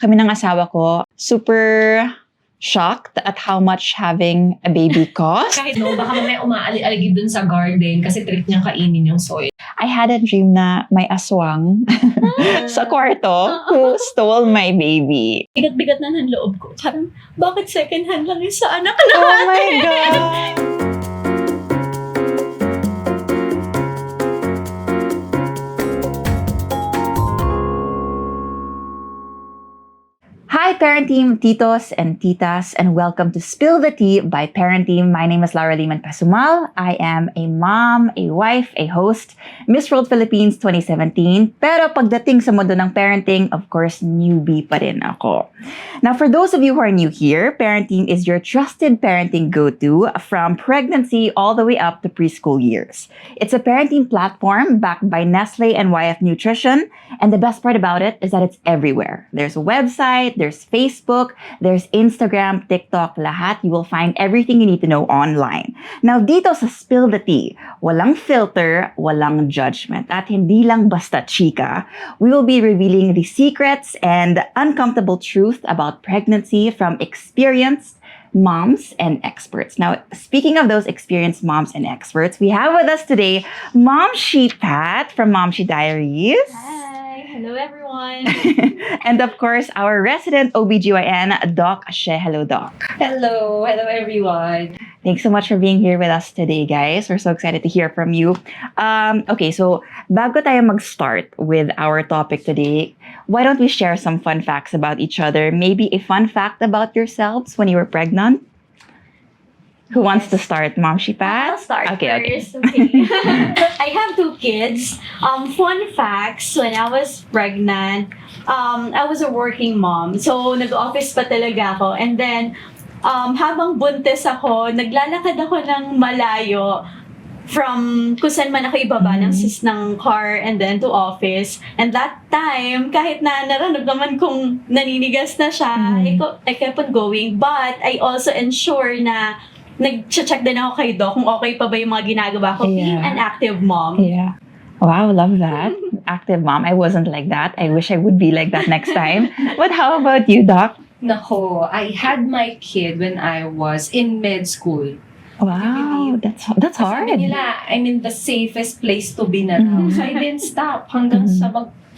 kami ng asawa ko, super shocked at how much having a baby cost. Kahit baka may umaali-aligi dun sa garden kasi trip niyang kainin yung soil. I had a dream na may aswang sa kwarto who stole my baby. Bigat-bigat na ng loob ko. Parang, bakit second hand lang yung sa anak natin? Oh my God! Hi, Parent Team, Titos and Titas, and welcome to Spill the Tea by Parent Team. My name is Laura Liman Pasumal. I am a mom, a wife, a host, Miss World Philippines 2017. Pero pagdating sa mundo ng parenting, of course, newbie pa rin ako. Now, for those of you who are new here, Parent Team is your trusted parenting go-to from pregnancy all the way up to preschool years. It's a parenting platform backed by Nestle and YF Nutrition, and the best part about it is that it's everywhere. There's a website, there's Facebook, there's Instagram, TikTok, lahat. You will find everything you need to know online. Now, dito sa Spill the Tea, walang filter, walang judgment, at hindi lang basta chika. We will be revealing the secrets and uncomfortable truth about pregnancy from experienced moms and experts. Now, speaking of those experienced moms and experts, we have with us today Mom She Pat from Mom She Diaries. Hi! Hello, everyone! And of course, our resident OBGYN, Doc She. Hello, Doc. Hello everyone. Thanks so much for being here with us today, guys. We're so excited to hear from you. Okay, so bago tayo mag-start with our topic today, why don't we share some fun facts about each other? Maybe a fun fact about yourselves when you were pregnant? Who wants to start? Mom She Pat? I'll start Okay. first. Okay. I have 2 kids. Fun facts, when I was pregnant, I was a working mom. So, nag-office pa talaga ako. And then, habang buntis ako, naglalakad ako ng malayo from kung saan man ako ibaba ng car and then to office. And that time, kahit na nararamdaman kong naninigas na siya, I kept on going. But I also ensure na nag-check din ako kay Doc kung okay pa ba yung mga ginagawa ko being an active mom. Yeah. Wow, love that. Active mom. I wasn't like that. I wish I would be like that next time. But how about you, Doc? Nako, I had my kid when I was in med school. Wow, that's hard. Sabi nila, I'm in the safest place to be na now. So I didn't stop hanggang sa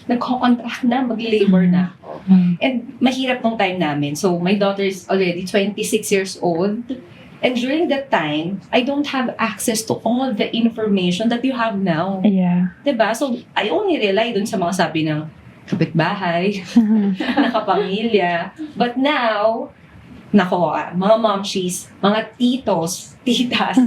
nagko-contract na, mag-labor na ako. And mahirap tong time namin. So my daughter is already 26 years old. And during that time, I don't have access to all the information that you have now. Yeah. Diba? So I only rely dun sa mga sabi ng kapitbahay, nakapamilya. But now, mga momshies, mga titos, titas,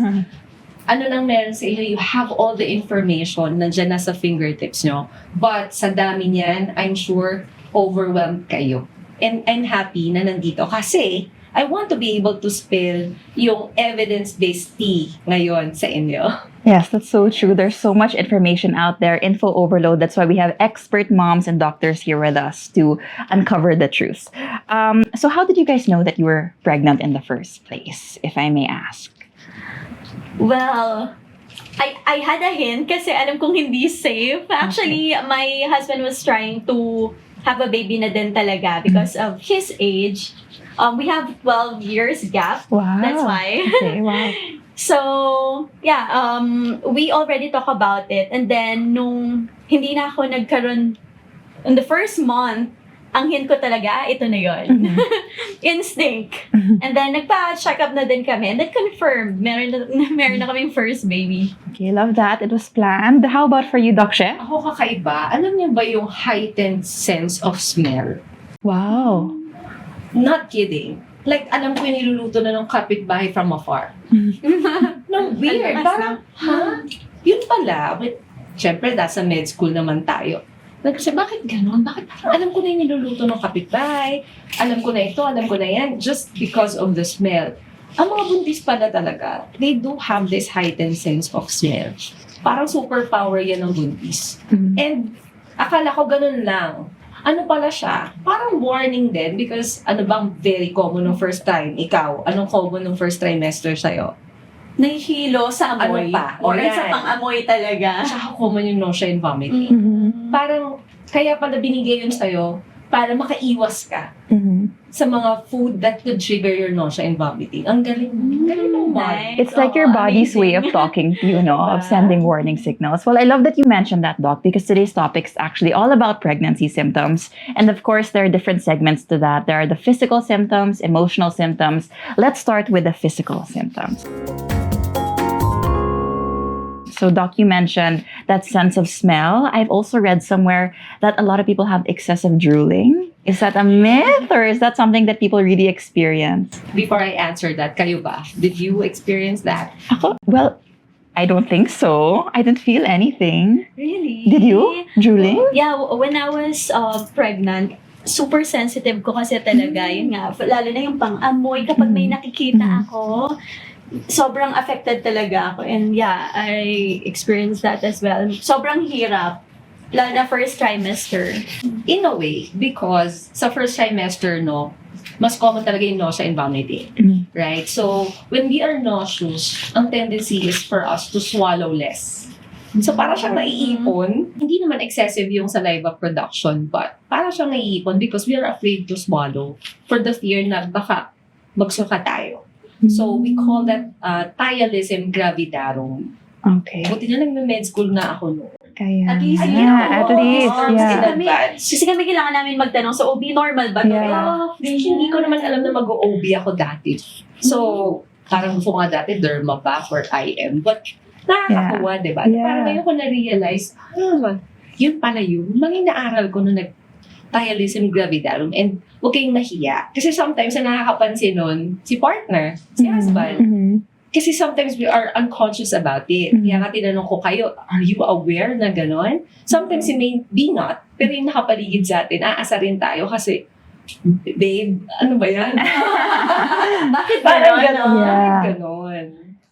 ano lang meron sa inyo, you have all the information nandiyan na sa fingertips nyo. But sa dami niyan, I'm sure overwhelmed kayo. And I'm happy na nandito kasi I want to be able to spill yung evidence-based tea ngayon sa inyo. Yes, that's so true. There's so much information out there, info overload. That's why we have expert moms and doctors here with us to uncover the truth. So how did you guys know that you were pregnant in the first place, if I may ask? Well, I had a hint kasi alam kong hindi safe. Actually, my husband was trying to have a baby na din talaga because of his age. We have 12 years gap. Wow. That's why. Okay, wow. So, yeah, we already talk about it. And then, nung hindi na ako nagkaroon, in the first month, ang hint ko talaga, ito na yun. Instinct. And then, nagpa-check up na din kami. And then, confirmed, meron na kaming first baby. Okay, love that. It was planned. How about for you, Doc She? Ako kakaiba, alam niyo ba yung heightened sense of smell? Wow. Not kidding. Like, alam ko yung niluluto na ng kapitbahay from afar. No, weird. Alakas Parang, Yun pala. Siyempre, nasa med school naman tayo. Kasi bakit ganon? Bakit parang alam ko na yung niluluto ng kapitbahay? Alam ko na ito, alam ko na yan. Just because of the smell. Ang mga buntis pala talaga, they do have this heightened sense of smell. Parang superpower yan ng buntis. And akala ko ganun lang. Ano pala siya? Parang warning din because ano bang very common ng first time? Ikaw, anong common ng first trimester sa'yo? Nahihilo sa amoy. Ano pa? Or Yan. sa pang-amoy talaga. Tsaka common yung nausea and vomiting. Parang, kaya pala binigay yun sa'yo para makaiwas ka Mhm. sa mga food that could trigger your nausea and vomiting. Ang galing. Galing mo, Nice. It's like your body's way of talking to you, no, of sending warning signals. Well, I love that you mentioned that, Doc, because today's topic is actually all about pregnancy symptoms. And of course, there are different segments to that. There are the physical symptoms, emotional symptoms. Let's start with the physical symptoms. So, Doc, you mentioned that sense of smell. I've also read somewhere that a lot of people have excessive drooling. Is that a myth or is that something that people really experience? Before I answer that, kayo ba? Did you experience that? Well, I don't think so. I didn't feel anything. Really? Did you? Drooling? Yeah, when I was pregnant, super sensitive ko kasi talaga, yun nga, lalo na yung pang-amoy, kapag may nakikita ako, sobrang affected talaga ako. And yeah, I experienced that as well. Sobrang hirap, lalo na first trimester. In a way, because sa first trimester, no, mas common talaga yung nausea and vomiting. Mm. Right? So, when we are nauseous, ang tendency is for us to swallow less. So, para siyang naiipon. Hindi naman excessive yung saliva production, but para siyang naiipon because we are afraid to swallow for the fear na baka magsuka tayo. So, we call that thialism gravidarum. Okay. Buti na nag-med school na ako noon. Kaya. At least, Yeah, at least. terms Yeah. in advance. Kasi kami kailangan namin magtanong, so OB normal ba? to? Yeah. Hindi ko naman alam na mag-OB ako dati. So, parang gusto nga dati, derma pa or IM. But, nakakakuha, di ba? Yeah. Parang ngayon ko na-realize, yun pala yun. Mga inaaral ko nung thialism gravidarum. And huwag kayong mahiya. Kasi sometimes, na nakakapansin nun, si partner, si husband. Mhm. Kasi sometimes we are unconscious about it. Mhm. Kaya nga tinanong ko kayo, are you aware na gano'n? Sometimes it may be not, pero yung nakapaligid sa atin, aasarin tayo kasi, babe, ano ba yan? Bakit Parang ganon? gano'n. Yeah. Bakit gano'n?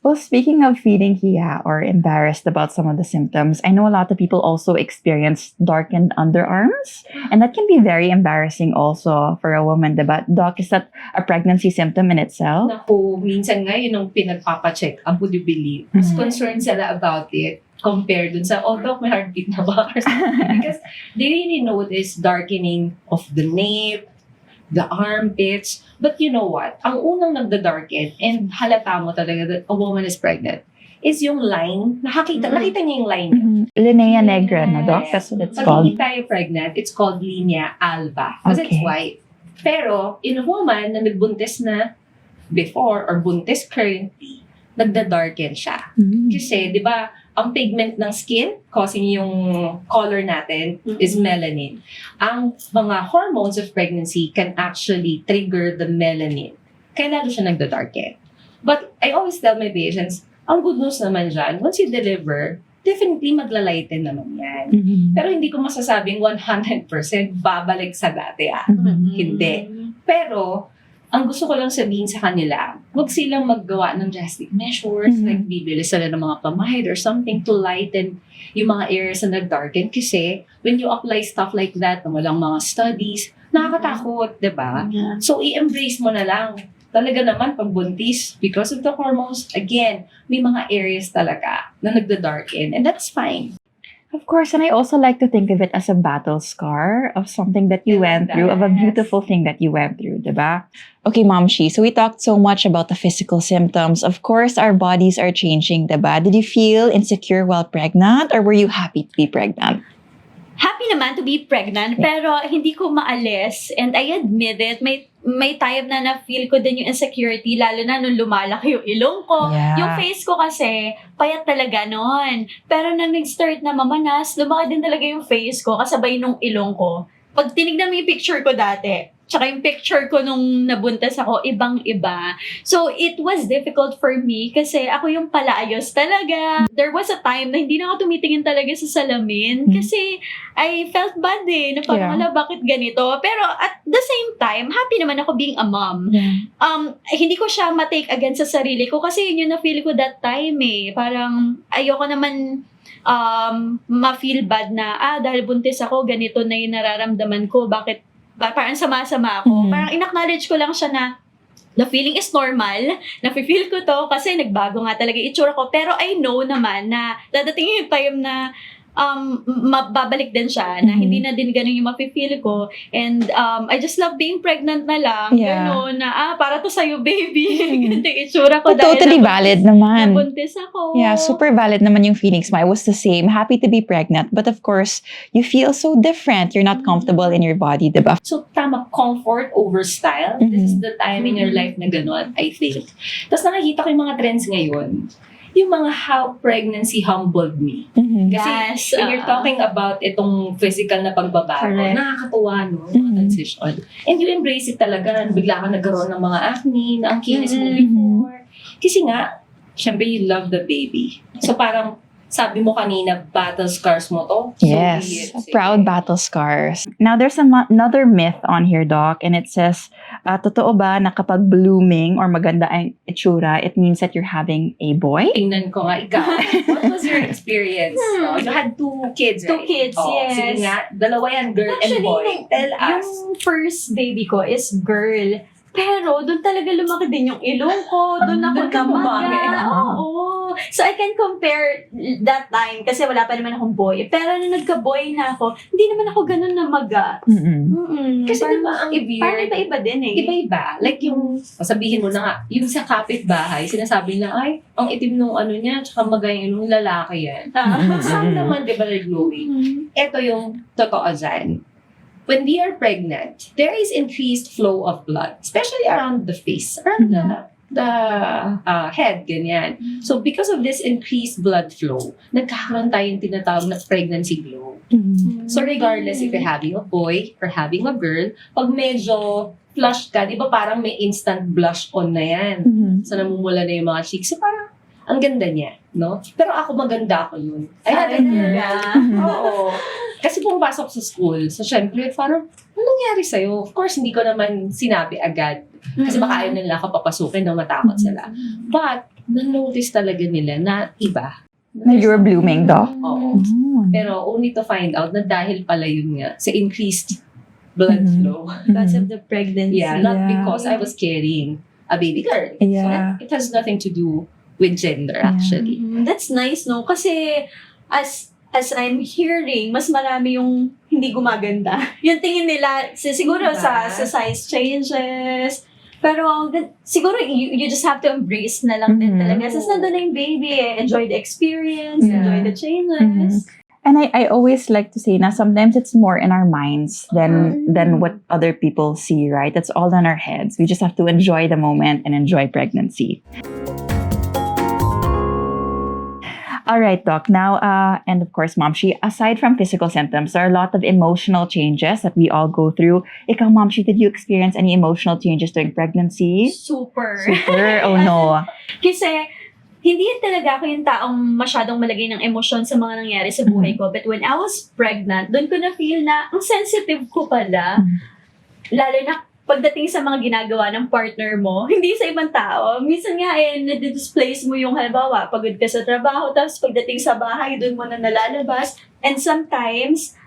Well, speaking of feeling hiya or embarrassed about some of the symptoms, I know a lot of people also experience darkened underarms, and that can be very embarrassing also for a woman, diba? Doc, is that a pregnancy symptom in itself? Naku, minsan nga yun yung pinagpapacheck, ang would you believe? Mas Mhm. concerned sila about it compared dun sa, oh, doc, may heartbeat na ba? Or something. Because they really notice darkening of the nape, the armpits. But you know what? Ang unang nagda-darken and halata mo talaga that a woman is pregnant is yung line. Nakita niya yung line niya. Mhm. Linea negra, no, Doc? Yes. That's what it's Pag called. hindi tayo pregnant, it's called linea alba. Kasi it's Okay. white. Pero, in a woman na nagbuntis na before or buntis currently, nagda-darken siya. Mhm. Kasi, di ba, ang pigment ng skin causing yung color natin is melanin. Ang mga hormones of pregnancy can actually trigger the melanin. Kaya lalo siya nagda-darken. But I always tell my patients, ang good news naman dyan, once you deliver, definitely maglalighten naman yan. Mhm. Pero hindi ko masasabing 100% babalik sa dati. Mhm. Hindi. Pero, ang gusto ko lang sabihin sa kanila, huwag silang maggawa ng drastic measures, Mhm. like bibili sila ng mga pamahid or something to lighten yung mga areas na nag-darken. Kasi, when you apply stuff like that, na walang mga studies, nakakatakot, di ba? Yeah. So, i-embrace mo na lang. Talaga naman, pag buntis, because of the hormones, again, may mga areas talaga na nagda-darken, and that's fine. Of course, and I also like to think of it as a battle scar of something that you went through, of a Yes. beautiful thing that you went through, diba? Okay, Mom Shi, so we talked so much about the physical symptoms. Of course, our bodies are changing, diba? Did you feel insecure while pregnant or were you happy to be pregnant? Happy naman to be pregnant, pero hindi ko maalis. And I admit it, may time na feel ko din yung insecurity, lalo na nung lumalaki yung ilong ko. Yeah. Yung face ko kasi, payat talaga noon. Pero nang nag-start na mamanas, lumaki din talaga yung face ko, kasabay nung ilong ko. Pag tinignan mo yung picture ko dati, tsaka yung picture ko nung nabuntas ako, ibang-iba. So, it was difficult for me kasi ako yung palaayos talaga. There was a time na hindi na ako tumitingin talaga sa salamin kasi I felt bad na parang, Yeah. wala, bakit ganito? Pero at the same time, happy naman ako being a mom. Yeah. Hindi ko siya ma-take against sa sarili ko kasi yun yung na-feel ko that time eh. Parang ayoko naman ma-feel bad na, dahil buntis ako, ganito na yung nararamdaman ko. Bakit parang sama-sama ako. Mhm. Parang in-acknowledge ko lang siya na the feeling is normal. Nafe-feel ko to kasi nagbago nga talaga yung itsura ko. Pero I know naman na dadating yung time na babalik din siya na hindi na din ganun yung mafe-feel ko. And I just love being pregnant na lang. Yeah. Gano'n na, para to sa'yo, baby. Ganito yung itsura ko. But totally valid naman. Nabuntis ako. Yeah, super valid naman yung feelings mo. I was the same. Happy to be pregnant. But of course, you feel so different. You're not comfortable in your body, diba? So, tama, comfort over style. This is the time in your life na gano'n, I think. Tapos nakikita ko yung mga trends ngayon. Yung mga how pregnancy humbled me. Yes. Kasi when you're talking about itong physical na pagbabago, Correct. nakakatuwa, no? Mga transition. And you embrace it talaga. Bigla ka nagkaroon ng mga acne na ang kinis mo before. Kasi nga, syempre you love the baby. So parang, sabi mo kanina, battle scars mo to. So Yes, be it. proud battle scars. Now, there's another myth on here, Doc, and it says, totoo ba na kapag blooming or maganda ang itsura, it means that you're having a boy? Tingnan ko nga, ikaw. What was your experience? No? You had 2 kids, Two right? kids, yes. Sige nga, dalawa yan, girl and boy. Tell us. Yung first baby ko is girl. Pero doon talaga lumaki din yung ilong ko. Doon ako Doon ka lumaki. namaga. Oo. So I can compare that time kasi wala pa naman akong boy. Pero nung nagka-boy na ako, hindi naman ako ganun namaga. Kasi Parang- diba ang weird? Parang iba-iba din eh. Iba-iba. Like yung, sabihin mo na nga, yung sa kapitbahay, sinasabi na, ay, ang itim nung ano niya, tsaka magayang yung lalaki yan. Ah. Some naman, di ba, they're glowing. Ito yung totoo dyan. When we are pregnant, there is increased flow of blood, especially around the face, around the head, ganyan. So, because of this increased blood flow, nagkakaroon tayong tinatawag na pregnancy glow. So, regardless if you're having a boy or having a girl, pag medyo flush ka, di ba parang may instant blush on na yan. So, namumula na yung mga cheeks. So, parang, ang ganda niya, no? Pero ako maganda ako yun. I had a girl. Oo. Kasi pumapasok sa school. So, syempre, parang, ano nangyari sa'yo? Of course, hindi ko naman sinabi agad. Kasi baka ayaw nila ako papasukin na matakot sila. But, na-notice talaga nila na iba. Na you're blooming, Doc? Oo. Pero only to find out na dahil pala yun nga, sa increased blood flow. Because of the pregnancy. Yeah, not Yeah. because I was carrying a baby girl. Yeah. So, it has nothing to do with gender, actually. That's nice, no? Kasi as I'm hearing, mas marami yung hindi gumaganda. Yung tingin nila, siguro Diba? sa size changes. Pero siguro you just have to embrace na lang din talaga. Since nandun na yung baby, enjoy the experience, Yeah. enjoy the changes. And I always like to say na sometimes it's more in our minds than what other people see, right? It's all in our heads. We just have to enjoy the moment and enjoy pregnancy. All right, Doc. Now, and of course, Momshi, aside from physical symptoms, there are a lot of emotional changes that we all go through. Ikaw, Momshi, did you experience any emotional changes during pregnancy? Super. Super? Oh, no. Kasi, hindi talaga ako yung taong masyadong malagay ng emosyon sa mga nangyari sa buhay ko. But when I was pregnant, doon ko na-feel na ang sensitive ko pala. Lalo na pagdating sa mga ginagawa ng partner mo, hindi sa ibang tao. Minsan nga na-displace mo yung halimbawa, pagod ka sa trabaho, tapos pagdating sa bahay, doon mo na nalalabas. And sometimes,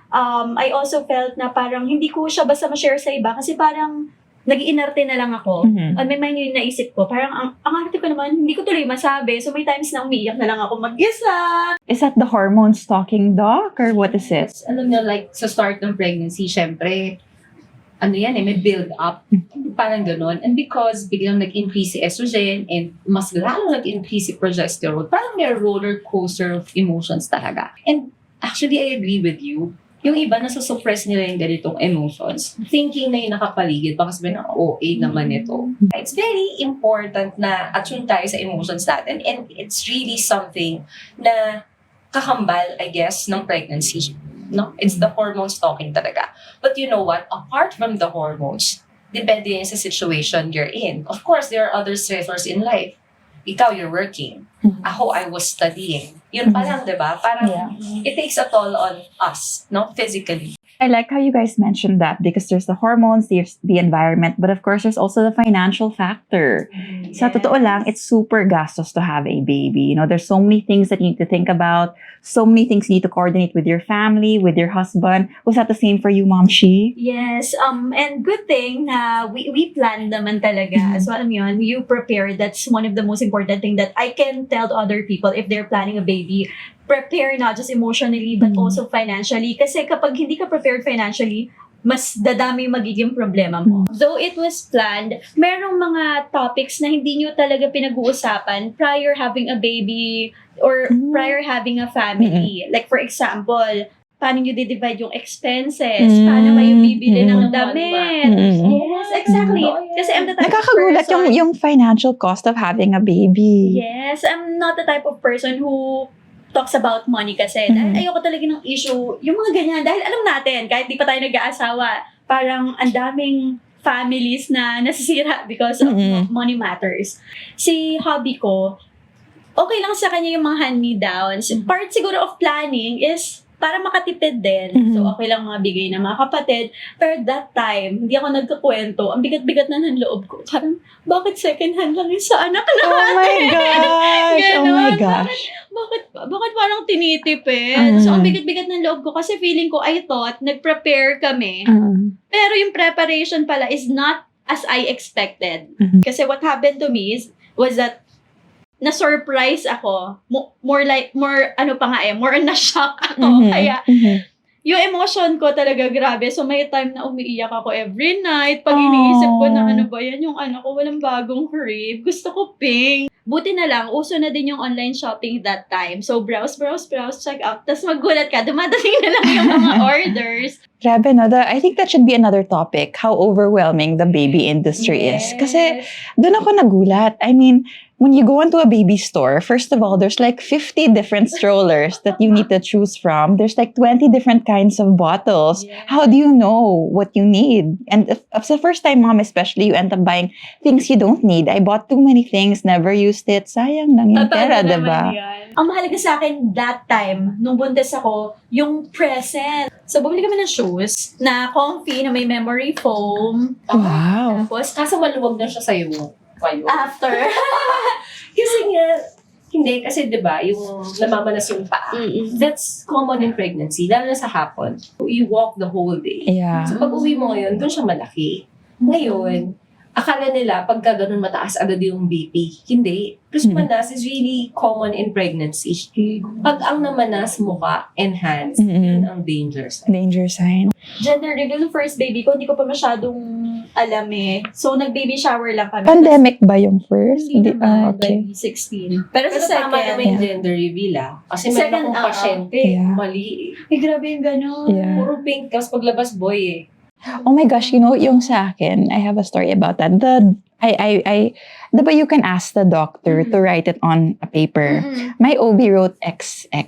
I also felt na parang hindi ko siya basta ma-share sa iba kasi parang nag-iinarte na lang ako. Mhm. May mind yung naisip ko, parang ang arte ko naman, hindi ko tuloy masabi. So may times na umiiyak na lang ako mag-isa. Is that the hormones talking, Doc? Or what is it? Alam niyo, like, sa start ng pregnancy, syempre, ano yan may build up. Parang ganun. And because biglang nag-increase si estrogen and mas lalo nag-increase si progesterone, parang may roller coaster of emotions talaga. And actually, I agree with you. Yung iba, nasa-suppress nila yung ganitong emotions. Thinking na yung nakapaligid, baka sabihin na, OA naman ito. It's very important na attune tayo sa emotions natin. And it's really something na kakambal, I guess, ng pregnancy. No, it's the hormones talking talaga. But you know what? Apart from the hormones, depende yan sa situation you're in. Of course, there are other stressors in life. Ikaw, you're working. Ako, I was studying. Yun pa lang, di ba? Parang it takes a toll on us, no? Physically. I like how you guys mentioned that because there's the hormones, there's the environment, but of course, there's also the financial factor. Sa totoo lang, it's super gastos to have a baby. You know, there's so many things that you need to think about, so many things you need to coordinate with your family, with your husband. Was that the same for you, Momshi? Yes, and good thing na we planned naman talaga. So alam mo yun, you prepare. That's one of the most important thing that I can tell to other people if they're planning a baby. prepare not just emotionally but Mm. also financially. Kasi kapag hindi ka prepared financially, mas dadami yung magiging problema mo. Though it was planned, merong mga topics na hindi nyo talaga pinag-uusapan prior having a baby or Mm. prior having a family. Like for example, paano nyo di-divide yung expenses? Paano kayo bibili ng damit? Yes, exactly. Kasi I'm the type Nakakagulat of person, yung financial cost of having a baby. yes, I'm not the type of person who talks about money kasi. Mhm. Dahil ayoko talaga ng issue, yung mga ganyan. Dahil alam natin, kahit di pa tayo nag-aasawa, parang ang daming families na nasisira because of Mhm. money matters. Si hobby ko, okay lang sa kanya yung mga hand-me-downs. Part siguro of planning is para makatipid din. Mhm. So, okay lang mga bigay ng mga kapatid. Pero that time, hindi ako nagkakwento. Ang bigat-bigat na ng loob ko. Parang, bakit second hand lang yun sa anak natin? Oh my gosh! Oh my Ganon. gosh! Bakit parang tinitipid? So, ang bigat-bigat ng loob ko kasi feeling ko, I thought, nag-prepare kami. Pero yung preparation pala is not as I expected. Mhm. Kasi what happened to me was that na-surprise ako. More na-shock ako. Mhm. Kaya, Mhm. yung emotion ko talaga grabe. So, may time na umiiyak ako every night. Pag Aww. iniisip ko na ano ba yan, yung anak ko walang bagong crib. Gusto ko pink. Buti na lang, uso na din yung online shopping that time. So, browse, check out. Tapos magulat ka, dumadating na lang yung mga orders. Grabe, no? I think that should be another topic, how overwhelming the baby industry is. Kasi doon ako nagulat. I mean, when you go into a baby store, first of all, there's like 50 different strollers that you need to choose from. There's like 20 different kinds of bottles. Yes. How do you know what you need? And if it's the first time mom, especially, you end up buying things you don't need. I bought too many things, never used it. Sayang lang yung pera, Totoo diba? naman yan. Ang mahalaga sa akin that time, nung buntis ako, yung present. So, bumili kami ng shoes na comfy, na may memory foam. Wow. Tapos, Kaso maluwag na siya sa'yo. after, Kasi nga, hindi, kasi di ba yung namamanas yung paa. That's common in pregnancy, lalo na sa hapon. You walk the whole day. Yeah. So pag uwi mo ngayon, doon siya malaki. Ngayon, akala nila pagka ganun mataas agad yung BP. Hindi. Because manas is really common in pregnancy. Pag ang namanas mukha and hands, yun ang danger sign. Danger sign. gender reveal ng first baby ko, hindi ko pa masyadong alam eh. So, nag-baby shower lang kami. Pandemic ba yung first? Hindi naman, okay. by 16. Pero Pero sa tama second, naman yung gender reveal Kasi meron Second, akong pasyente, Yeah. mali ay grabe yung gano'n. Yeah. Puro pink, tapos paglabas boy Oh my gosh, you know, yung sa akin, I have a story about that. Diba you can ask the doctor to write it on a paper. My OB wrote XX.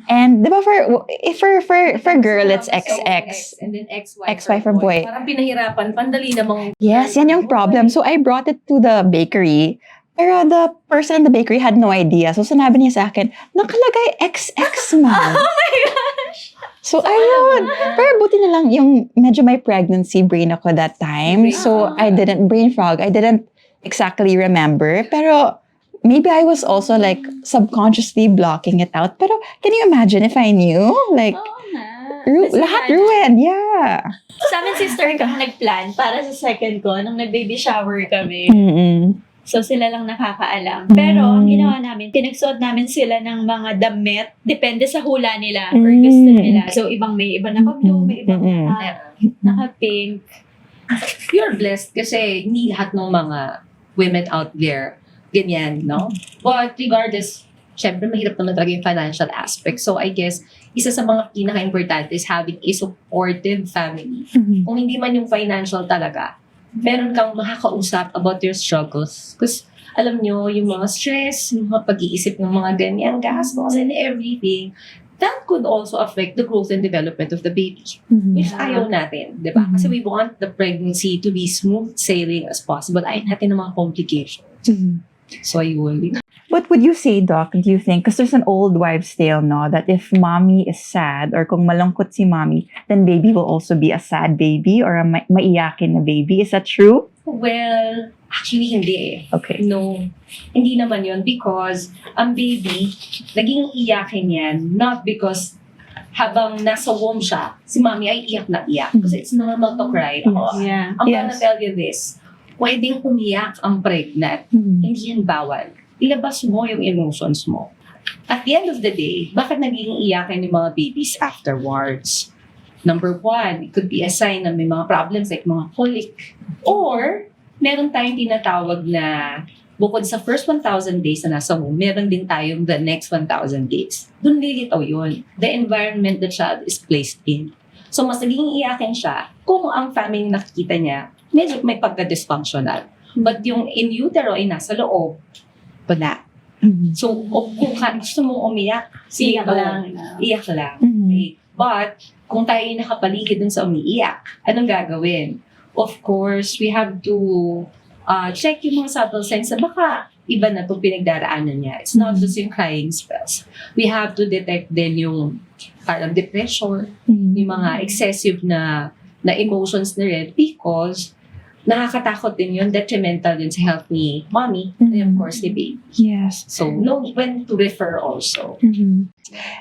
And diba for girl, it's XX. And then XY, XY for boy. Parang pinahirapan, pandali namang. Yes, yan yung problem. So I brought it to the bakery. Pero the person in the bakery had no idea. So sinabi niya sa akin, nakalagay XX, ma'am. Oh my gosh! So, ayun. Pero buti na lang yung medyo may pregnancy brain ako that time. So, I didn't brain fog. I didn't exactly remember. Pero maybe I was also like subconsciously blocking it out. Pero can you imagine if I knew? Like, Oo nga. lahat ruined. Yeah. Sa amin sister ko nag-plan para sa second ko nung nag-baby shower kami. Mm-mm. So, sila lang nakakaalam. Pero, ang ginawa namin, pinagsuot namin sila ng mga damit. Depende sa hula nila or gusto nila. So, ibang may iba naka-blue, may ibang naka-pink. You're blessed kasi hindi lahat ng mga women out there ganyan, no? But regardless, syempre mahirap naman talaga yung financial aspect. So, I guess, isa sa mga pinaka-importante is having a supportive family. Kung hindi man yung financial talaga, meron kang makakausap about your struggles. Because, alam nyo, yung mga stress, yung mga pag-iisip ng mga ganyan, gastos and everything, that could also affect the growth and development of the baby. Which ayaw natin, di ba? Kasi we want the pregnancy to be smooth sailing as possible. Ayaw natin ng mga complications. So, ayun. What would you say, Doc, do you think? Because there's an old wives' tale, no? That if mommy is sad or kung malungkot si mommy, then baby will also be a sad baby or a maiyakin na baby. Is that true? Well, actually, hindi Okay. No, hindi naman yun because ang baby, naging iyakin yan, not because habang nasa womb siya, si mommy ay iyak na iyak. Kasi it's normal to cry. Yeah. I'm gonna Yes. tell you this, pwedeng umiyak ang pregnant. Hindi yan bawal. Ilabas mo yung emotions mo. at the end of the day, bakit nagiging iyakin yung mga babies afterwards? Number one, it could be a sign na may mga problems like mga colic. Or, meron tayong tinatawag na bukod sa first 1,000 days na nasa womb, meron din tayong the next 1,000 days. Doon lilitaw yun. The environment the child is placed in. So, mas naging iyakin siya kung ang family nakikita niya, medyo may pagka-dysfunctional. But yung in utero ay nasa loob, wala. So, kung gusto mong umiyak, sige Iyak go. lang. Iyak lang. Mhm. Okay? But, kung tayo yung nakapaligid dun sa umiiyak, anong gagawin? Of course, we have to check yung mga subtle signs na baka iba na itong pinagdaraanan niya. It's not just yung crying spells. We have to detect din yung parang depression, yung mga excessive na emotions na rin because nakakatakot din yun, detrimental din sa health ni mommy and of course ni baby. Yes. So, know when to refer also.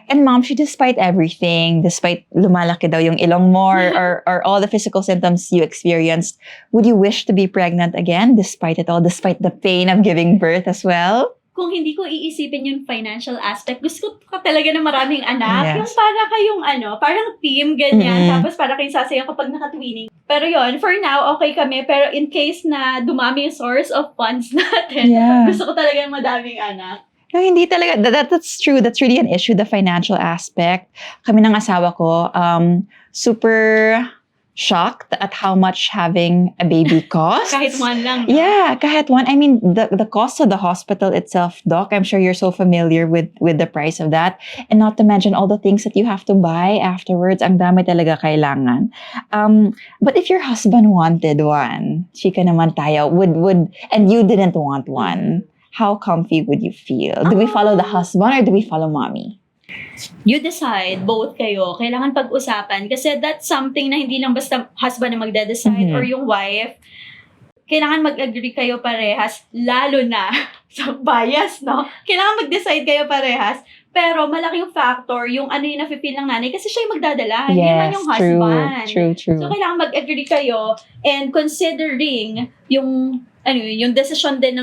And Mom, despite everything, despite lumalaki daw yung ilong mo or all the physical symptoms you experienced, would you wish to be pregnant again despite it all, despite the pain of giving birth as well? Kung hindi ko iisipin yung financial aspect, gusto ko talaga na maraming anak. Yes. Yung para kayong parang team, ganyan. Mhm. Tapos para kayong sasayaw kapag nakatwining. Pero yon for now, okay kami. Pero in case na dumami yung source of funds natin, Yeah. gusto ko talaga yung madaming anak. No, hindi talaga. That's true. That's really an issue, the financial aspect. Kami ng asawa ko, super shocked at how much having a baby costs. Kahit one lang. no? Yeah, kahit one. I mean, the cost of the hospital itself, Doc, I'm sure you're so familiar with the price of that. And not to mention all the things that you have to buy afterwards. Ang dami talaga kailangan. But if your husband wanted one, chika naman tayo, and you didn't want one, how comfy would you feel? Do we follow the husband or do we follow mommy? You decide, both kayo. Kailangan pag-usapan. Kasi that's something na hindi lang basta husband na magde-decide Mhm. or yung wife. Kailangan mag-agree kayo parehas, lalo na sa bias, no? Kailangan mag-decide kayo parehas. Pero malaking factor yung ano yung nafe-feel ng nanay kasi siya yung magdadala, hindi man yung husband. True. So, kailangan mag-agree kayo and considering yung, yung decision din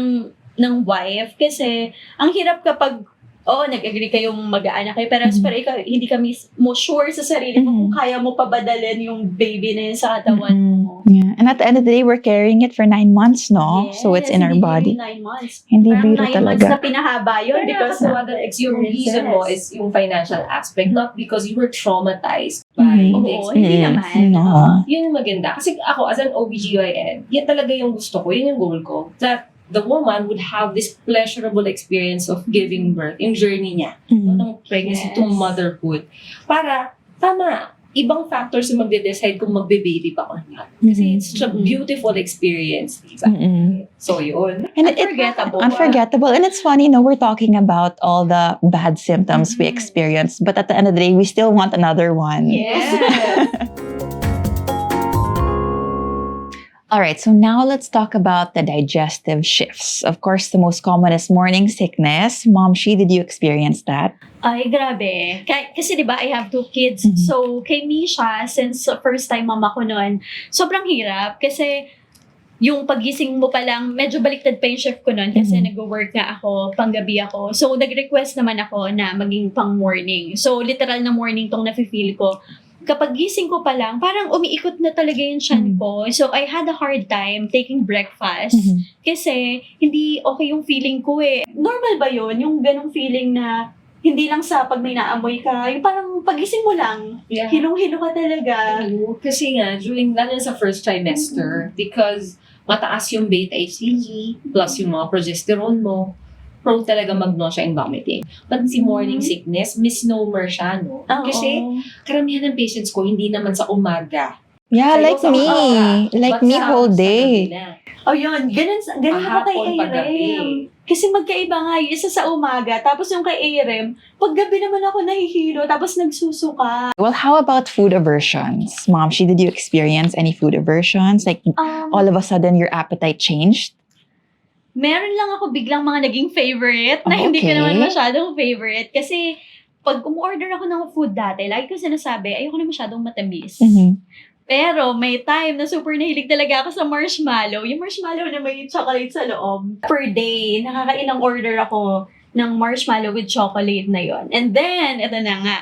ng wife. Kasi, ang hirap kapag nag-agree kayong mag-aanak kayo. Pero ikaw, hindi kami mo sure sa sarili mo kung kaya mo pabadalin yung baby na yun sa katawan mo. Yeah. And at the end of the day, we're carrying it for 9 months, no? Yes, So it's in our hindi body. really 9 months. Hindi Parang biro 9 months talaga. na pinahaba yun because yung reason mo is yung financial aspect, not because you were traumatized by Mhm. the Oo, experience. hindi naman. No. Yun yung maganda. Kasi ako, as an OBGYN, yan talaga yung gusto ko, yun yung goal ko. That the woman would have this pleasurable experience of giving birth, yung journey niya, ng pregnancy to Yes. motherhood. Para, tama, ibang factors yung magde-decide kung magbe-baby pa or not. Kasi it's such a beautiful experience. Diba? So, yun. And Unforgettable. unforgettable. And it's funny, we're talking about all the bad symptoms we experienced, but at the end of the day, we still want another one. Yes. All right, so now let's talk about the digestive shifts. Of course, the most common is morning sickness. Mom, did you experience that? Ay, grabe. Kasi di ba I have 2 kids. So, kay Misha, since first time mama ko noon, sobrang hirap. Kasi yung pagising mo pa lang, medyo baliktad pa yung shift ko noon kasi nag-work nga ako, panggabi ako. So, nag-request naman ako na maging pang morning. So, literal na morning tong nafe-feel ko. Kapag gising ko pa lang, parang umiikot na talaga yung tiyan ko. So, I had a hard time taking breakfast. Kasi, hindi okay yung feeling ko eh. Normal ba yun? Yung ganong feeling na hindi lang sa pag may naamoy ka, yung parang pagising mo lang, Yeah. hilong-hilo ka talaga. Kasi nga, lalo na sa first trimester, because mataas yung beta-HCG, plus yung mga progesterone mo, prone talaga mag-nausea and vomiting. But si morning sickness, misnomer siya, no? Oo. Kasi karamihan ng patients ko, hindi naman sa umaga. Yeah, Sa'yo like sa me. umaga. Like But me sa- whole sa day. gabi na. Oh, yun. Ganun ako kay Hapon, paggabi. Airem. Kasi magkaiba nga, yung isa sa umaga, tapos yung kay Airem, paggabi naman ako nahihilo, tapos nagsusuka. Well, how about food aversions? Mom, did you experience any food aversions? Like, all of a sudden, your appetite changed? Meron lang ako biglang mga naging favorite na hindi ko Okay. naman masyadong favorite. Kasi pag umorder ako ng food dati, lagi ko sinasabi, ayoko na masyadong matamis. Pero may time na super nahilig talaga ako sa marshmallow. Yung marshmallow na may chocolate sa loob. Per day, nakakailang order ako. ng marshmallow with chocolate na yon. And then, ito na nga,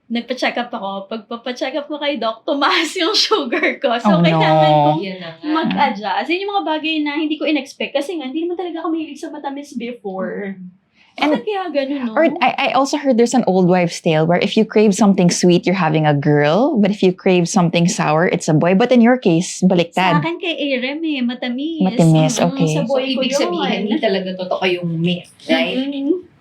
nagpa-check up ako. Pagpa-check up ko kay Doc, tumaas yung sugar ko. So, Oh, no. kailangan kong Yan na nga. mag-adjust. Yun yung mga bagay na hindi ko in-expect. Kasi nga, hindi naman talaga ako mahilig sa matamis before. And- Bakit kaya ganun, no? Or I also heard there's an old wives' tale where if you crave something sweet, you're having a girl. But if you crave something sour, it's a boy. But in your case, Sa baliktad. akin kay Arem matamis. Matamis, Mm, okay. Sa So, boy ko ibig sabihin, hindi talaga totoo yung myth, right?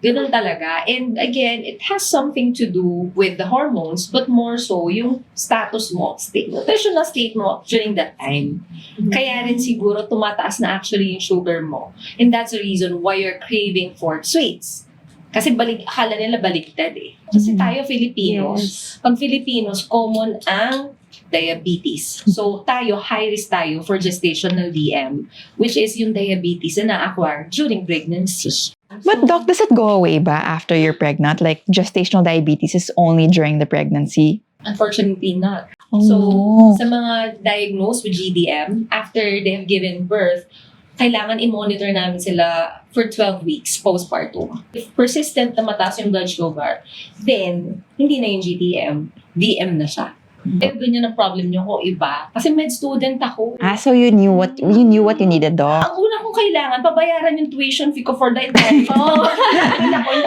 Ganun talaga. And again, it has something to do with the hormones, but more so yung status mo, nutritional state mo during that time. Kaya rin siguro tumataas na actually yung sugar mo. And that's the reason why you're craving for sweets. Kasi akala nila baliktad eh. Kasi tayo Filipinos, Yes. pag Filipinos, common ang diabetes. So tayo, high risk tayo for gestational DM, which is yung diabetes na na-acquire during pregnancy. But doc, does it go away ba after you're pregnant? Like gestational diabetes is only during the pregnancy? Unfortunately not. Oh, So, no. sa mga diagnosed with GDM, after they have given birth, kailangan i-monitor namin sila for 12 weeks postpartum. If persistent na mataas yung blood sugar, then hindi na yung GDM, DM na siya. Eh, ganyan ang problem niyo ko iba. Kasi med student ako. So you knew what you needed, doc. Ang una kong kailangan, pabayaran yung tuition fee ko for the entire Oh.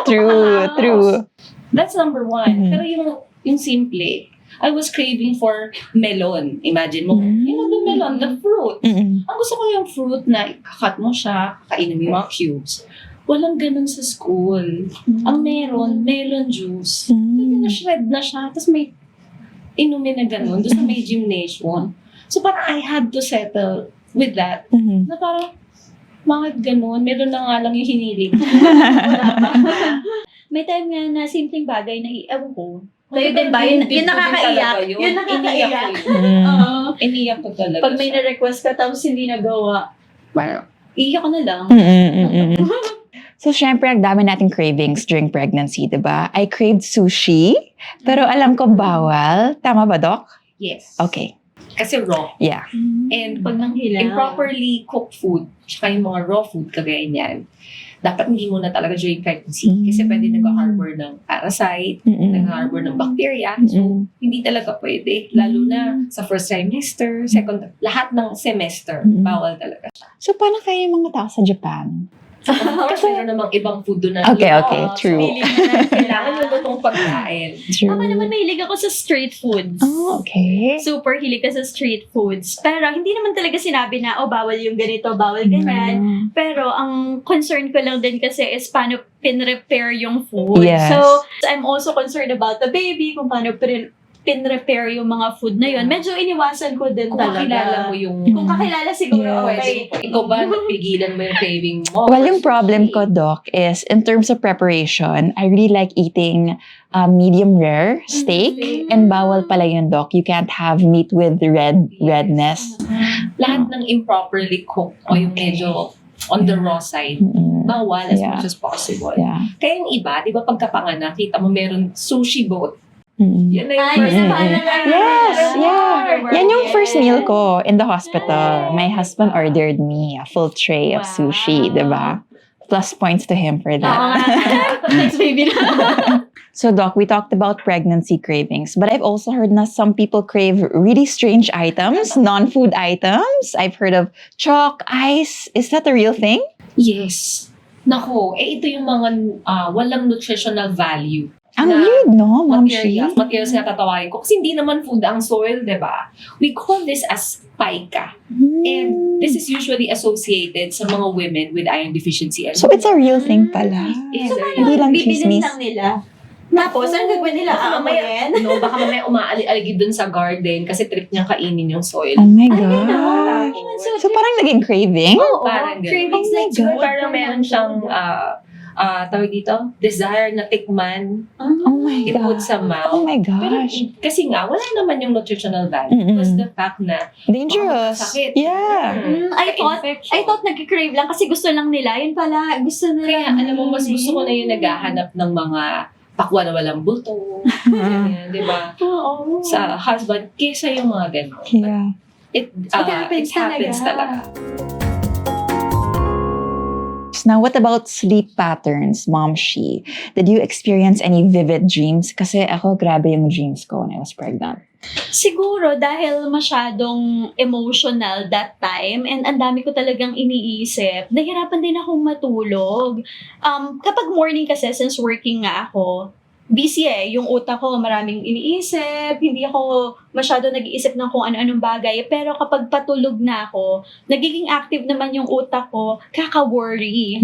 True. That's number one. Mhm. Pero yung simple, I was craving for melon. Imagine mo, you know the melon, the fruit. Mm-mm. Ang gusto ko yung fruit na ikakat mo siya, kainin mo yung mga cubes. Walang ganun sa school. Ang meron, melon juice. Na-shred na siya, tapos may inumin na ganun doon sa may gymnasium. So parang I had to settle with that. Mhm. Na parang, mga ganun, meron na nga lang yung hiniling. May time nga na simpleng bagay na ewan ko. Kayo din ba? Yun nakakaiyak. Yun nakakaiyak. Mm. Iniyak ko talaga. Pag may na-request ka tapos hindi nagawa, Parang, iiyak ko na lang. So, syempre, ang dami nating cravings during pregnancy, di ba? I craved sushi, pero alam ko bawal. Tama ba, Doc? yes. Okay. Kasi raw. Yeah. And Pag nanghilang. improperly cooked food, tsaka yung mga raw food, kagaya niyan, dapat hindi muna talaga during pregnancy. Kasi pwede nag-harbor ng parasite, nag-harbor ng bacteria. So, hindi talaga pwede. Lalo na sa first trimester, second, lahat ng semester, bawal talaga. So, paano kaya yung mga tao sa Japan? Of course, meron namang ibang food doon na Okay, luto. okay, true. Kailangan yung lutong pagkain. True. Ako naman mahilig ako sa street foods. Oh, okay. Super hilig ka sa street foods. Pero hindi naman talaga sinabi na, bawal yung ganito, bawal ganyan. Pero ang concern ko lang din kasi is paano pinrepare yung food. Yes. So, I'm also concerned about the baby, kung paano pinrepare yung mga food na yun. Medyo iniwasan ko din Kung talaga. kakilala mo yung Kung kakilala siguro, Yes. okay. Ikaw ba, napigilan mo yung craving mo? Well, yung problem ko, Doc, is in terms of preparation, I really like eating medium rare steak. And bawal pala yun, Doc. You can't have meat with redness. Lahat ng improperly cooked o yung medyo on the raw side, bawal as Yeah. much as possible. Yeah. Kaya yung iba, di ba pagkapanganak, kita mo meron sushi boat. Mm-mm. Yan na yung Ay, first Mm-mm. yes, yeah. Yan yung first meal ko in the hospital. My husband ordered me a full tray of sushi, Wow. diba? Plus points to him for Oo that. nga. Next baby na. So, Doc, we talked about pregnancy cravings, but I've also heard na some people crave really strange items, non-food items. I've heard of chalk, ice. Is that a real thing? Yes. Nako, ito yung mga walang nutritional value. Ang Na weird, no, Ma'am Shi? Materials na tatawarin ko. Kasi hindi naman food ang soil, di ba? We call this as pica. And this is usually associated sa mga women with iron deficiency. So, it's a real thing pala. Is Hindi lang Bibilin chismis. lang nila. Tapos, ano gagawin nila? Baka mamaya, Aamuin? no, baka mamaya umaaligi dun sa garden kasi trip niyang kainin yung soil. Oh my Ay, God. ganon. So, parang naging craving? Oo, Parang ganun. cravings Oh my like God. food. Parang meron siyang, tawag dito, desire na tikman, Oh my i-put God. sa mouth. Oh my Pero gosh. kasi nga, wala naman yung nutritional value. Mm-mm. Plus the fact na Dangerous. sakit. Yeah. I thought nag-crave lang kasi gusto lang nila. Yun pala, gusto nila. Kaya alam mo, mas gusto ko na yung naghahanap ng mga pakwa na walang buto. Ganyan, di ba? Oo. Sa husband, kesa yung mga gano'n. Yeah. It happens talaga. Now, what about sleep patterns, Mom Shi? Did you experience any vivid dreams? Kasi ako, grabe yung dreams ko when I was pregnant. Siguro dahil masyadong emotional that time and ang dami ko talagang iniisip, nahirapan din akong matulog. Kapag morning kasi, since working nga ako, busy yung utak ko maraming iniisip, hindi ako masyado nag-iisip ng kung ano-anong bagay. Pero kapag patulog na ako, nagiging active naman yung utak ko, kaka-worry.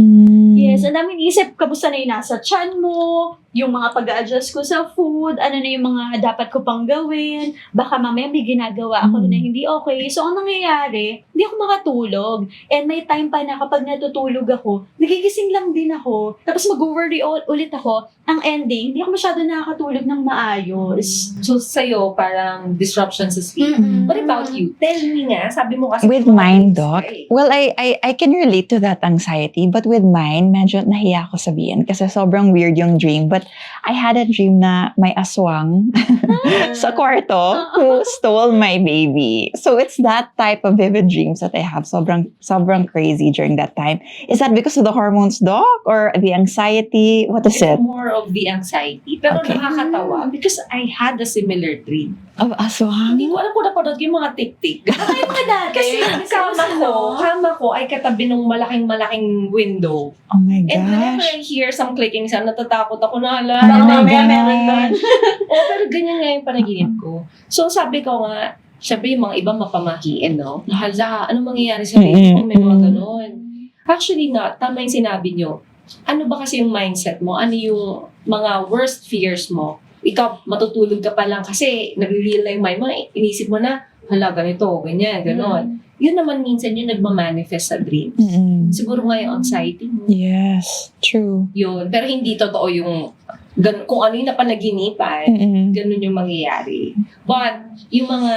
Yes, ang daming isip, kamusta na yung nasa tiyan mo, yung mga pag-a-adjust ko sa food, ano na yung mga dapat ko pang gawin, baka mamaya may ginagawa ako na hindi okay. So, ang nangyayari, hindi ako makatulog. And may time pa na kapag natutulog ako, nagigising lang din ako, tapos mag-worry ulit ako. Ang ending, hindi ako masyado nakakatulog ng maayos. So, sa'yo, parang disruption sa sleep. What about you? Tell me nga, sabi mo kasi... With mine, Doc, well, I can relate to that anxiety, but with mine, medyo nahiya ako sabihin kasi sobrang weird yung dream. But I had a dream na may aswang sa kwarto who stole my baby. So it's that type of vivid dreams that I have. Sobrang crazy during that time. Is that because of the hormones, Doc? Or the anxiety? What is it? It's more of the anxiety. Pero Okay. nakakatawa because I had a similar dream. Of aswang? Hindi ko alam kung napanood ko yung mga tik-tik. Ay, mga dati. Kasi yung kama ko ay katabi ng malaking window. Oh my And whenever gosh. I hear some clicking sound, natatakot ako na hala. Oh my mamaya God. meron doon. Pero ganyan nga yung panaginip ko. So sabi ko nga, syempre yung mga iba mapamahiin, no? Hala, ano mangyayari sa baby ko? May mga ganon. Actually not. Tama yung sinabi nyo. Ano ba kasi yung mindset mo? Ano yung mga worst fears mo? Ikaw, matutulog ka pa lang kasi nag-real na yung mind mo. Inisip mo na, hala, ganito, ganyan, ganon. Yun naman minsan yung nagmamanifest sa dreams. Siguro nga yung anxiety mo. Yes, true. Yun. Pero hindi totoo yung kung ano yung napanaginipan, ganun yung mangyayari. But, yung mga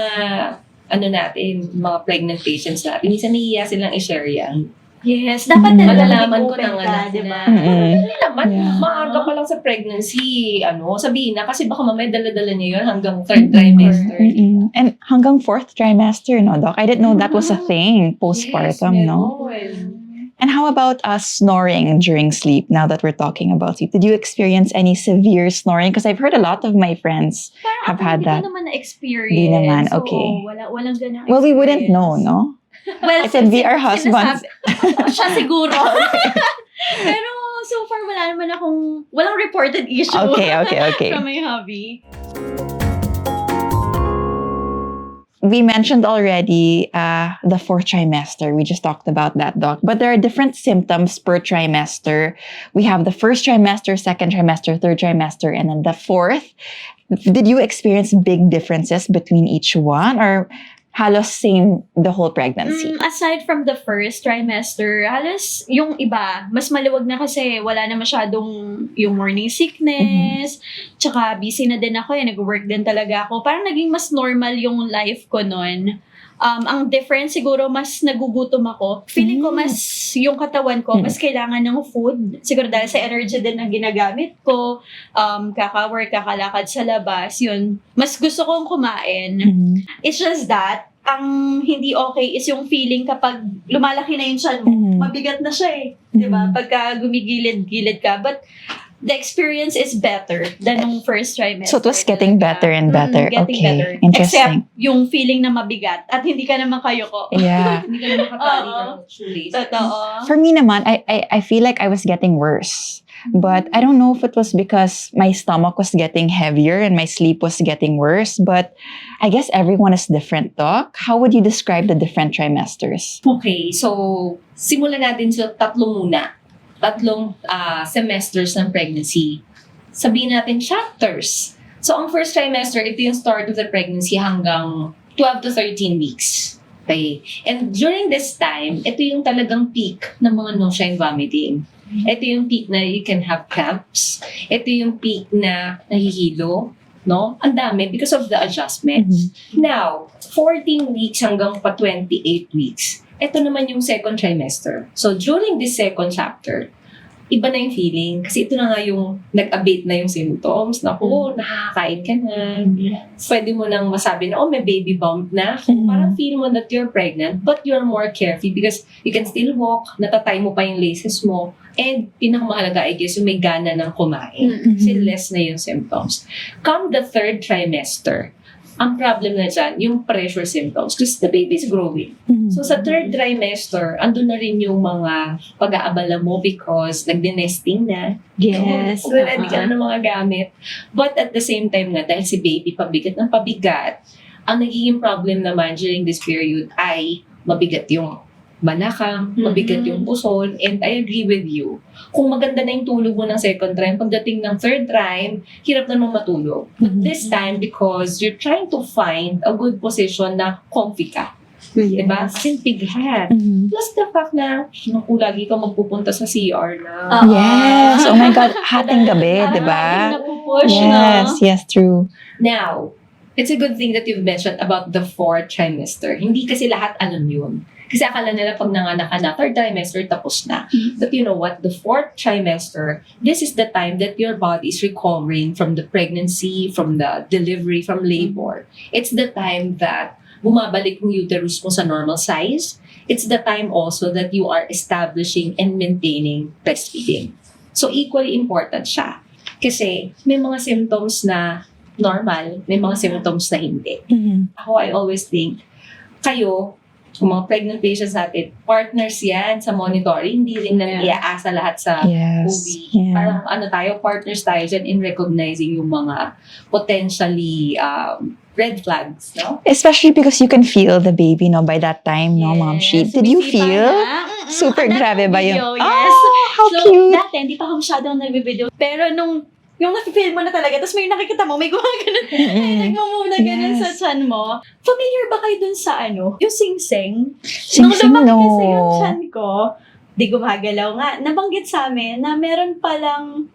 natin, mga pregnant patients natin, minsan nahihiya silang i-share yan. Yes, dapat Mm. talaga Malalaman ko mag-open ng ka, anak di na. ba? Hindi naman, Yeah. maaga pa lang sa pregnancy, sabihin na, kasi baka mamaya dala-dala niya yun hanggang third trimester. And hanggang 4th trimester, no, Doc? I didn't know that was a thing, postpartum, Yes, no? meron. And how about snoring during sleep, now that we're talking about sleep? Did you experience any severe snoring? Because I've heard a lot of my friends Parang have ako had hindi that. ko naman na-experience. Di naman, So, okay. walang ganang Well, we wouldn't experience. know, no? Well, It would be our husbands. Siya siguro. Pero so far, walang reported issue. Okay. From my hubby. We mentioned already the 4th trimester. We just talked about that, Doc. But there are different symptoms per trimester. We have the 1st trimester, 2nd trimester, 3rd trimester, and then the 4th. Did you experience big differences between each one, or halos same the whole pregnancy? Aside from the 1st trimester, halos yung iba, mas maluwag na kasi wala na masyadong yung morning sickness, tsaka busy na din ako, nag-work din talaga ako. Parang naging mas normal yung life ko nun. Ang difference siguro, mas nagugutom ako. Feeling ko mas yung katawan ko, mas kailangan ng food. Siguro dahil sa energy din na ginagamit ko, kaka-work, kakalakad sa labas, yun. Mas gusto kong kumain. It's just that, ang hindi okay is yung feeling kapag lumalaki na yung tiyan mo, mabigat na siya Diba? Pagka gumigilid-gilid ka. But the experience is better than nung first trimester. So it was getting better and better. Getting Okay, better. interesting. Except yung feeling na mabigat at hindi ka naman kayoko. Yeah. Hindi ka na makatali Oo. ng shoelace. Totoo. For me naman, I feel like I was getting worse. But I don't know if it was because my stomach was getting heavier and my sleep was getting worse. But I guess everyone is different, Doc. How would you describe the different trimesters? Okay, so simulan natin sa tatlo muna. Tatlong semesters ng pregnancy. Sabihin natin chapters. So ang first trimester, ito yung start of the pregnancy hanggang 12 to 13 weeks. Okay. And during this time, ito yung talagang peak ng mga nausea and vomiting. Ito yung peak na you can have cramps. Ito yung peak na nahihilo. No? Ang dami because of the adjustments. Now, 14 weeks hanggang pa 28 weeks. Ito naman yung second trimester. So, during this second chapter, iba na yung feeling. Kasi ito na nga yung nag-abate na yung symptoms. Naku, nakakain ka na. Pwede mo nang masabi na, may baby bump na. Parang feel mo that you're pregnant, but you're more carefree because you can still walk, natatay mo pa yung laces mo. And pinakamahalaga, I guess, yung may gana ng kumain. Kasi less na yung symptoms. Come the 3rd trimester, ang problem na dyan, yung pressure symptoms because the baby is growing. So sa 3rd trimester, andun na rin yung mga pag-aabala mo because nagde-nesting na. Yes. So, ready ka na ng mga gamit. But at the same time nga, dahil si baby pabigat ng pabigat, ang nagiging problem naman during this period ay mabigat yung balakang, mabigat yung puson, and I agree with you. Kung maganda na yung tulog mo ng 2nd trim, pagdating ng 3rd trim, hirap na nung matulog. But this time, because you're trying to find a good position na comfy ka. Diba? Kasi bigat. Plus the fact na, naku, lagi ka magpupunta sa CR na. Yes. Oh my God. Hating gabi, di ba? Yes, true. Now, it's a good thing that you've mentioned about the 4th trimester. Hindi kasi lahat alam yun. Kasi akala nila pag nanganak ka na, 3rd trimester, tapos na. But you know what? The 4th trimester, this is the time that your body is recovering from the pregnancy, from the delivery, from labor. It's the time that bumabalik yung uterus mo sa normal size. It's the time also that you are establishing and maintaining breastfeeding. So equally important siya. Kasi may mga symptoms na normal, may mga symptoms na hindi. Ako, I always think, kayo, kung mga pregnant patients natin, partners yan sa monitoring, hindi rin na iaasa lahat sa OB. Parang partners tayo dyan in recognizing yung mga potentially red flags, no? Especially because you can feel the baby, no, by that time, no, Mom She. Did you feel? Super grabe ba yung? Yes. Oh, how So, cute! dati, hindi pa ako masyadong nag-video. Pero yung nafe-feel mo na talaga, tapos may nakikita mo, may gumagano, nagmamove na ganun sa chan mo. Familiar ba kayo dun sa yung sing-sing? Nung Sing-sing, lumaki no. kasi yung chan ko, di gumagalaw nga. Nabanggit sa amin na meron palang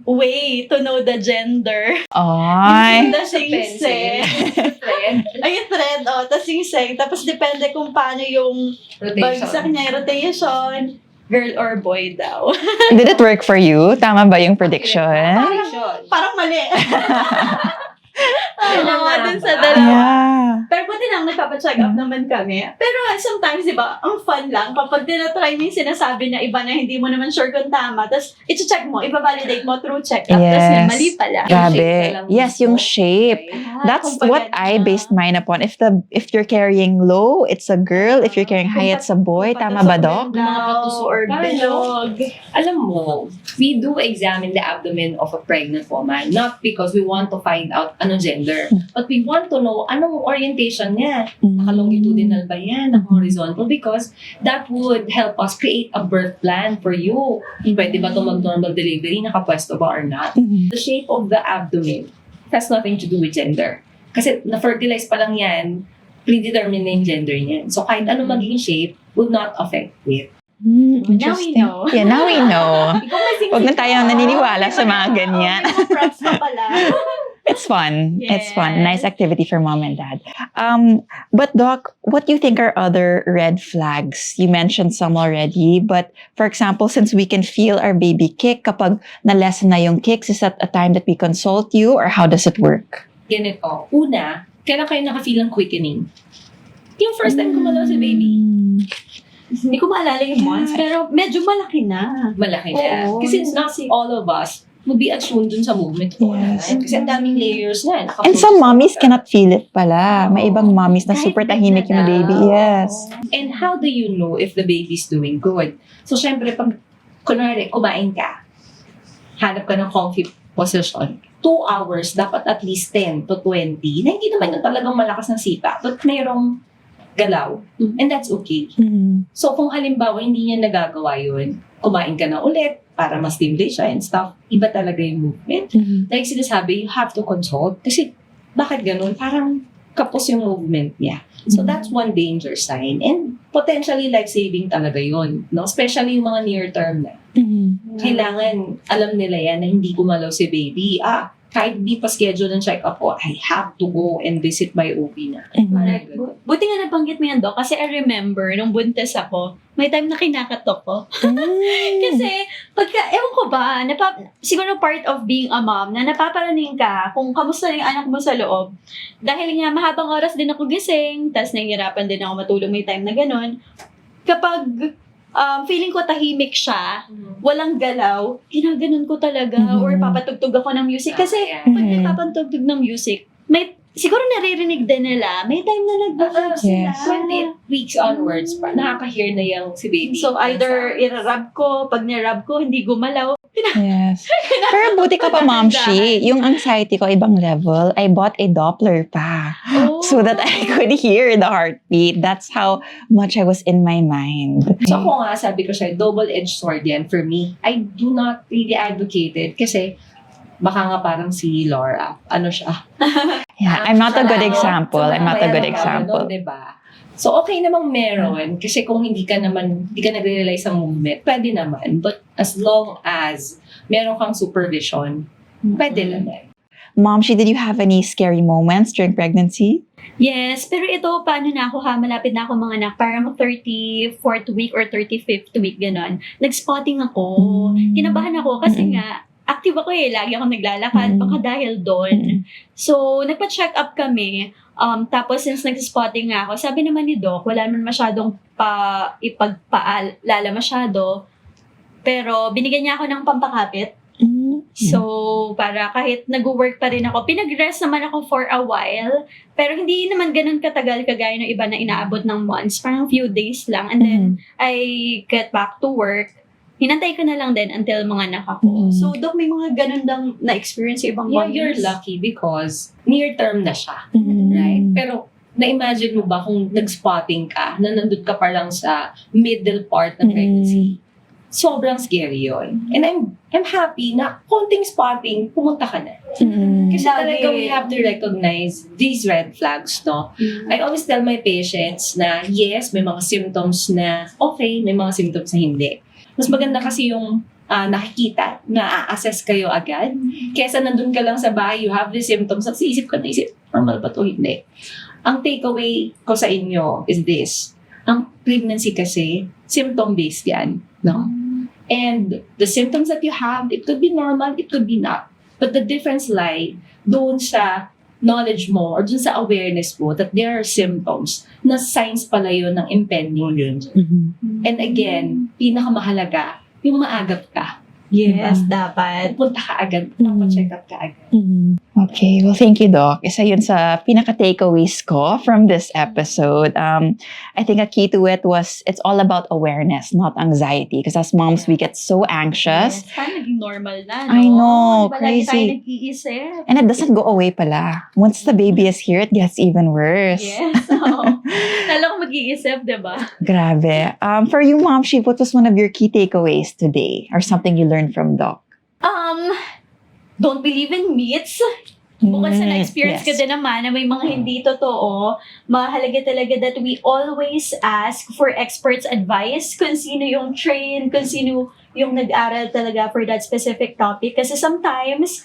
way to know the gender. Ay. The sing-sing. Ay, yung thread, tas sing-sing. Tapos depende kung paano yung bagsak niya, rotation, girl or boy daw. Did it work for you? Tama ba yung prediction? Parang mali. Dun sa ba? dalawa. Yeah. Pero buti lang, nagpapacheck up naman kami. Pero sometimes, di ba, ang fun lang, kapag tinatry mo yung sinasabi na iba na hindi mo naman sure kung tama, tapos iti-check mo, iba-validate mo through check-up, tapos Yes. mali pala. Grabe. shape na lang Yes, yung mismo. shape. That's what I based mine upon. If you're carrying low, it's a girl. If you're carrying high, it's a boy. Tama ba, Doc? Mga patusok Or pa, no? bilog. Alam mo, we do examine the abdomen of a pregnant woman not because we want to find out anong gender, but we want to know anong orientation niya. Naka-longitudinal ba yan? Naka-horizontal? Because that would help us create a birth plan for you. Pwede ba ito mag-normal delivery? Nakapwesto ba or not? The shape of the abdomen has nothing to do with gender. Kasi na-fertilize pa lang yan, predetermined na yung gender niyan. So kahit ano magiging shape would not affect it. Now we know. Yeah, now we know. Ikaw may sing-sing Huwag na tayo ka. naniniwala sa mga ganyan. May mga props pa pala. It's fun. It's fun. Yes. Nice activity for mom and dad. But Doc, what do you think are other red flags? You mentioned some already, but for example, since we can feel our baby kick, kapag na-lessen na yung kicks, is that a time that we consult you or how does it work? Ganito. Una, kailan kayo nakafeel ng quickening? Yung first time kumalaw si baby. Hindi ko maalala yung months, pero medyo malaki na. Malaki na. Oo. Kasi not all of us would be attuned dun sa movement ko. Yes. Kasi ang daming layers na. And some mommies cannot feel it pala. May ibang mommies na Kahit super big tahimik na yung daw. baby. Yes. And how do you know if the baby's doing good? So, syempre, pag, kunwari, kumain ka, hanap ka ng comfy position, 2 hours, dapat at least 10 to 20, na hindi naman yung talagang malakas ng sipa, but mayroong galaw. And that's okay. So, kung halimbawa, hindi niya nagagawa yun, kumain ka na ulit para ma-stimulate siya and stuff, iba talaga yung movement. Like sinasabi, you have to consult. Kasi, bakit ganun? Parang kapos yung movement niya. So, that's one danger sign. And potentially life-saving talaga yun. No? Especially yung mga near-term na. Kailangan, alam nila yan na hindi gumalaw si baby. kahit di pa schedule ng check-up ko, I have to go and visit my OB na. Correct. Buti nga nabanggit mo yan, Doc, kasi I remember, nung buntis ako, may time na kinakatok ko. Kasi, ewan ko ba, siguro part of being a mom, na napaparaning ka kung kamusta na yung anak mo sa loob. Dahil nga, mahabang oras din ako gising, tas nahihirapan din ako matulog may time na ganun. Kapag feeling ko tahimik siya, walang galaw, ginaganon ko talaga, or papatugtog ako ng music. Kasi, pag nagpapatugtog ng music, siguro naririnig din nila, may time na nag-love sila. Yes. 28 weeks onwards pa, nakaka-hear na yung si baby. So, either irarab ko, pag nirab ko, hindi gumalaw. Yes. Pero buti ka pa, Momshi. Yung anxiety ko, ibang level. I bought a Doppler pa. So that I could hear the heartbeat. That's how much I was in my mind. So ako nga, sabi ko siya, double-edged sword yan for me. I do not really advocate it kasi baka nga parang si Laura, ano siya? Yeah, I'm not a good example. I'm not a good example. Diba? So, okay namang meron. Kasi kung hindi ka nagre-rely sa movement, pwede naman. But as long as meron kang supervision, pwede naman. Momshi, did you have any scary moments during pregnancy? Yes, pero ito, paano na ako ha? Malapit na ako mga anak. Parang 34th week or 35th week, gano'n. Nag-spotting ako. Kinabahan ako kasi nga, active ako lagi ako naglalakad, baka dahil doon. So, nagpa-check up kami. Tapos, since nag-spotting nga ako, sabi naman ni Doc, wala naman masyadong ipagpaalala masyado. Pero, binigyan niya ako ng pampakapit. So, para kahit nag-work pa rin ako, pinag-rest naman ako for a while. Pero hindi naman ganun katagal kagaya ng iba na inaabot ng months. Parang few days lang. And then, I get back to work. Hinantay ko na lang din until mga anak ako. So, Doc, may mga ganun lang na-experience sa ibang Yeah, moms? you're lucky because near term na siya. Right? Pero, na-imagine mo ba kung nag-spotting ka, na nandun ka pa lang sa middle part ng pregnancy? Sobrang scary yun. And I'm happy na konting spotting, pumunta ka na. Kasi talaga we have to recognize these red flags, no? I always tell my patients na yes, may mga symptoms na okay, may mga symptoms na hindi. Mas maganda kasi yung nakikita, na-assess kayo agad. Kesa nandun ka lang sa bahay, you have the symptoms, at isip ka na isip, normal ba to? Hindi. Ang takeaway ko sa inyo is this. Ang pregnancy kasi, symptom-based yan. No? And the symptoms that you have, it could be normal, it could be not. But the difference lie doon sa knowledge mo or doon sa awareness mo that there are symptoms na signs pala yun ng impending. And again, pinakamahalaga, yung maagap ka. Yes, dapat. Punta ka agad, check up ka agad. Okay, well, thank you, Doc. Isa yun sa pinaka-takeaways ko from this episode. I think a key to it was it's all about awareness, not anxiety. Because as moms, we get so anxious. Yes, parang naging normal na, no? I know, Diba lagi tayo crazy. nag-iisip? And it doesn't go away pala. Once the baby is here, it gets even worse. Yes, oo. Lalo ko mag-iisip, diba? Grabe. For you, Momshi, what was one of your key takeaways today? Or something you learned from Doc? Don't believe in myths. Bukod sa na-experience ko yes. din naman na may mga hindi totoo, mahalaga talaga that we always ask for experts' advice kung sino yung train, kung sino yung nag-aral talaga for that specific topic. Kasi sometimes,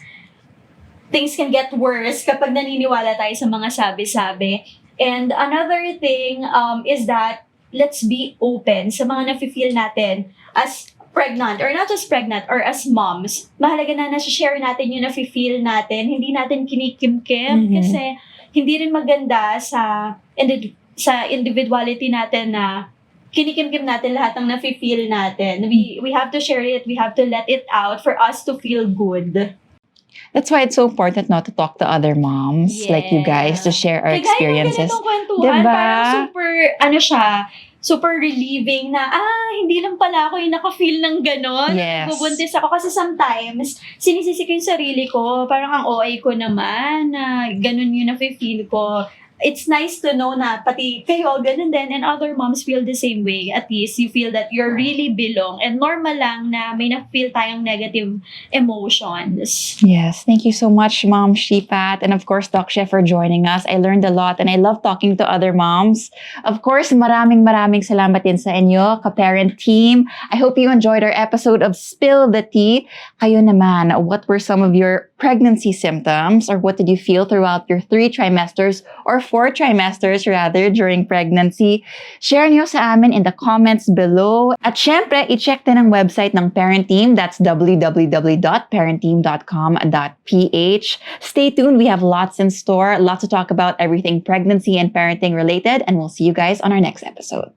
things can get worse kapag naniniwala tayo sa mga sabi-sabi. And another thing is that let's be open sa mga nafe-feel natin as pregnant or not just pregnant or as moms. Mahalaga na nasi-share natin yung nafe-feel natin. Hindi natin kinikimkim kasi hindi rin maganda sa individuality natin na kinikimkim natin lahat ng nafe-feel natin. We have to share it. We have to let it out for us to feel good. That's why it's so important not to talk to other moms like you guys to share our experiences. Kaya yung kwentuhan, Diba? parang super relieving na, hindi lang pala ako yung naka-feel ng gano'n. Yes. Bubuntis ako kasi sometimes, sinisisi ko yung sarili ko. Parang ang OA ko naman na gano'n yung nafe-feel ko. it's nice to know na pati kayo, ganun din, and other moms feel the same way. At least you feel that you're really belong. And normal lang na may na-feel tayong negative emotions. Yes, thank you so much, Mom Shipat, and of course, Doc Chef, for joining us. I learned a lot and I love talking to other moms. Of course, maraming salamat din sa inyo, ka-parent team. I hope you enjoyed our episode of Spill the Tea. Kayo naman, what were some of your pregnancy symptoms, or what did you feel throughout your 3 trimesters or 4 trimesters rather during pregnancy? Share nyo sa amin in the comments below. At syempre, i-check din ang website ng Parent Team. That's www.parentteam.com.ph. Stay tuned. We have lots in store, lots to talk about, everything pregnancy and parenting related, and we'll see you guys on our next episode.